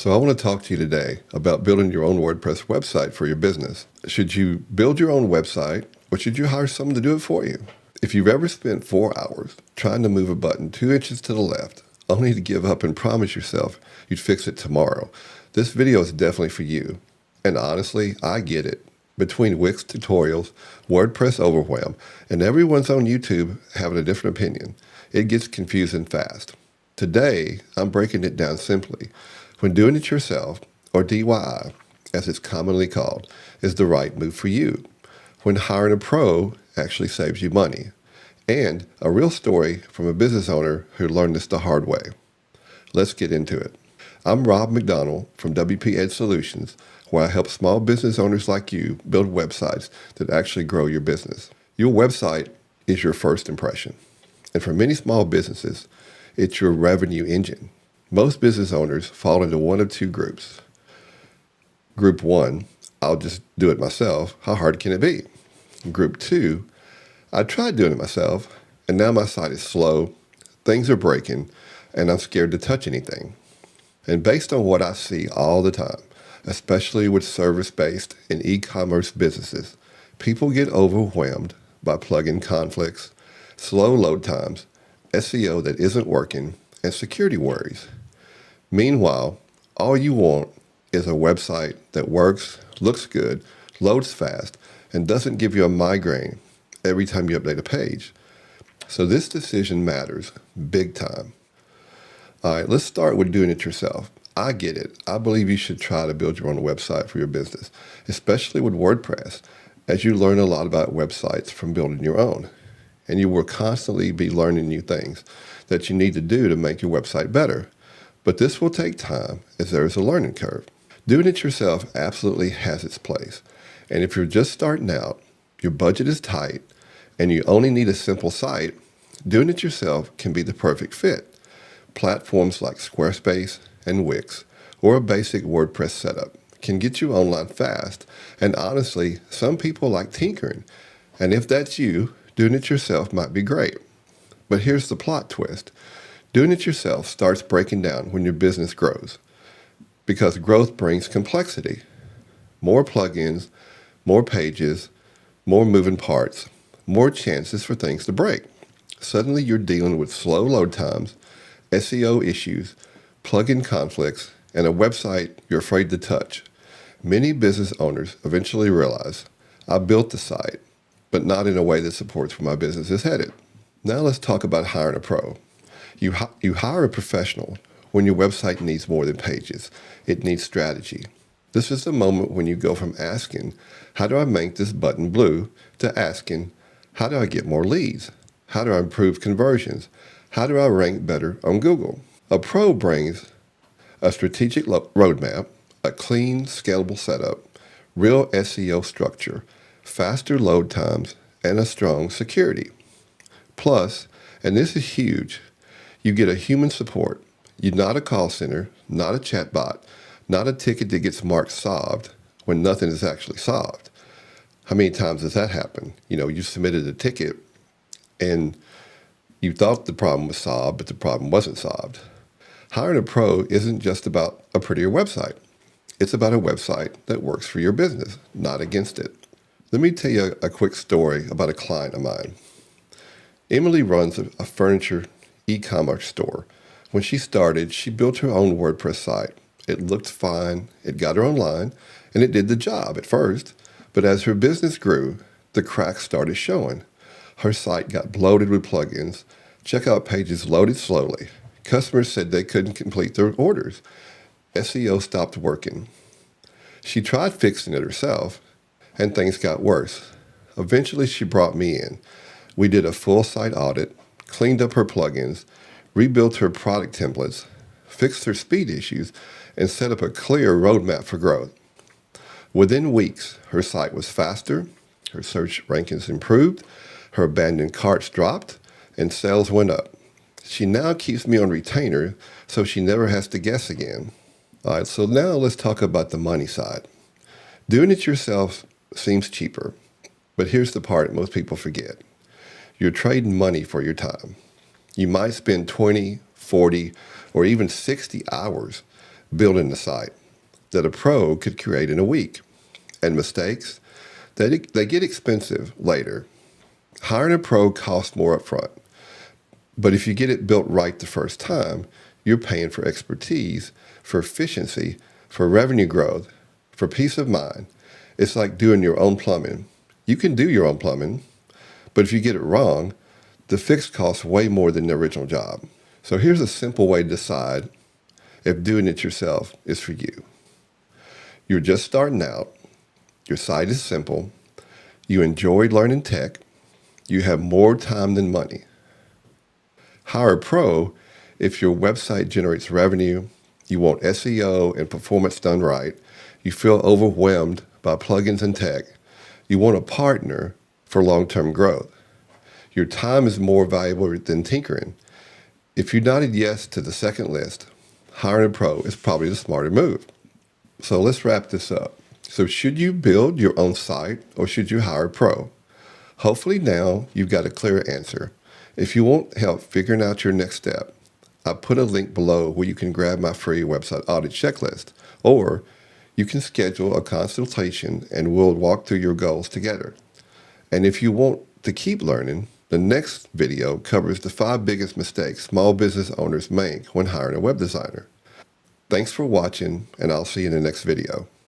So I want to talk to you today about building your own WordPress website for your business. Should you build your own website or should you hire someone to do it for you? If you've ever spent 4 hours trying to move a button 2 inches to the left, only to give up and promise yourself you'd fix it tomorrow, this video is definitely for you. And honestly, I get it. Between Wix tutorials, WordPress overwhelm, and everyone's on YouTube having a different opinion, it gets confusing fast. Today, I'm breaking it down simply. When doing it yourself, or DIY, as it's commonly called, is the right move for you. When hiring a pro actually saves you money. And a real story from a business owner who learned this the hard way. Let's get into it. I'm Rob McDonald from WP Ed Solutions, where I help small business owners like you build websites that actually grow your business. Your website is your first impression. And for many small businesses, it's your revenue engine. Most business owners fall into one of two groups. Group 1, I'll just do it myself. How hard can it be? Group 2, I tried doing it myself, and now my site is slow, things are breaking, and I'm scared to touch anything. And based on what I see all the time, especially with service-based and e-commerce businesses, people get overwhelmed by plugin conflicts, slow load times, SEO that isn't working, and security worries. Meanwhile, all you want is a website that works, looks good, loads fast, and doesn't give you a migraine every time you update a page. So this decision matters big time. All right, let's start with doing it yourself. I get it. I believe you should try to build your own website for your business, especially with WordPress, as you learn a lot about websites from building your own. And you will constantly be learning new things that you need to do to make your website better. But this will take time as there is a learning curve. Doing it yourself absolutely has its place. And if you're just starting out, your budget is tight, and you only need a simple site, doing it yourself can be the perfect fit. Platforms like Squarespace and Wix, or a basic WordPress setup, can get you online fast. And honestly, some people like tinkering. And if that's you, doing it yourself might be great. But here's the plot twist. Doing it yourself starts breaking down when your business grows, because growth brings complexity. More plugins, more pages, more moving parts, more chances for things to break. Suddenly you're dealing with slow load times, SEO issues, plugin conflicts, and a website you're afraid to touch. Many business owners eventually realize, I built the site, but not in a way that supports where my business is headed. Now let's talk about hiring a pro. You hire a professional when your website needs more than pages. It needs strategy. This is the moment when you go from asking, how do I make this button blue, to asking, how do I get more leads? How do I improve conversions? How do I rank better on Google? A pro brings a strategic roadmap, a clean, scalable setup, real SEO structure, faster load times, and a strong security. Plus, and this is huge, you get a human support. You're not a call center, not a chatbot, not a ticket that gets marked solved when nothing is actually solved. How many times has that happened? You submitted a ticket and you thought the problem was solved, but the problem wasn't solved. Hiring a pro isn't just about a prettier website. It's about a website that works for your business, not against it. Let me tell you a quick story about a client of mine. Emily runs a furniture e-commerce store. When she started, she built her own WordPress site. It looked fine, it got her online, and it did the job at first. But as her business grew, the cracks started showing. Her site got bloated with plugins. Checkout pages loaded slowly. Customers said they couldn't complete their orders. SEO stopped working. She tried fixing it herself, and things got worse. Eventually, she brought me in. We did a full site audit, cleaned up her plugins, rebuilt her product templates, fixed her speed issues, and set up a clear roadmap for growth. Within weeks, her site was faster, her search rankings improved, her abandoned carts dropped, and sales went up. She now keeps me on retainer, so she never has to guess again. All right, so now let's talk about the money side. Doing it yourself seems cheaper, but here's the part most people forget. You're trading money for your time. You might spend 20, 40, or even 60 hours building the site that a pro could create in a week. And mistakes, they get expensive later. Hiring a pro costs more upfront. But if you get it built right the first time, you're paying for expertise, for efficiency, for revenue growth, for peace of mind. It's like doing your own plumbing. You can do your own plumbing, but if you get it wrong, the fix costs way more than the original job. So here's a simple way to decide if doing it yourself is for you. You're just starting out. Your site is simple. You enjoy learning tech. You have more time than money. Hire a pro if your website generates revenue, you want SEO and performance done right, you feel overwhelmed by plugins and tech, you want a partner for long-term growth. Your time is more valuable than tinkering. If you nodded yes to the second list, hiring a pro is probably the smarter move. So let's wrap this up. So should you build your own site or should you hire a pro? Hopefully now you've got a clear answer. If you want help figuring out your next step, I put a link below where you can grab my free website audit checklist, or you can schedule a consultation and we'll walk through your goals together. And if you want to keep learning, the next video covers the 5 biggest mistakes small business owners make when hiring a web designer. Thanks for watching, and I'll see you in the next video.